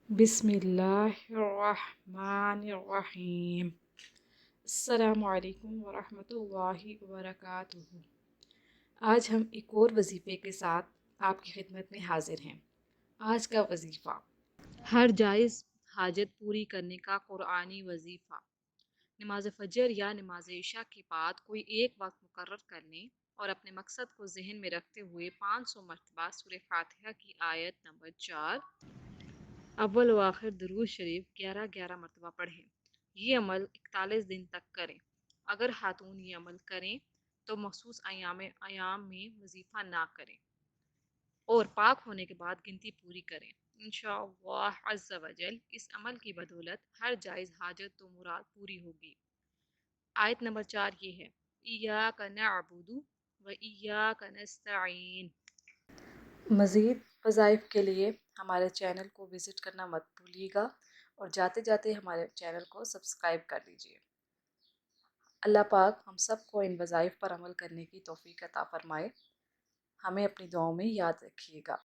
बिस्मिल्लाहिर्रहमानिर्रहीम। अस्सलामु अलैकुम वरहमतुल्लाहि वबरकातुहू। आज हम एक और वजीफ़े के साथ आपकी खिदमत में हाजिर हैं। आज का वजीफ़ा, हर जायज़ हाजत पूरी करने का कुरानी वजीफ़ा। नमाज फ़जर या नमाज इशा के बाद कोई एक वक्त मुकर्रर कर लें और अपने मकसद को जहन में रखते हुए 500 मरतबा सूरह फातिहा की आयत नंबर 4 अव्वल व आखिर दुरूद शरीफ 11-11 मरतबा पढ़ें। ये अमल 41 दिन तक करें। अगर खातून ये अमल करें तो मखसूस अयाम में वजीफ़ा ना करें और पाक होने के बाद गिनती पूरी करें। इंशाअल्लाह अज़्ज़ा वजल इस अमल की बदौलत हर जायज़ हाजत तो मुराद पूरी होगी। आयत नंबर 4 ये है, इय्याका नअबुदु व इय्याका नस्तईन। मज़ीद वज़ाइफ के लिए हमारे चैनल को विज़िट करना मत भूलिएगा और जाते जाते हमारे चैनल को सब्सक्राइब कर दीजिए। अल्लाह पाक हम सब को इन वज़ाइफ पर अमल करने की तौफ़ीक अता फ़रमाए। हमें अपनी दुआओं में याद रखिएगा।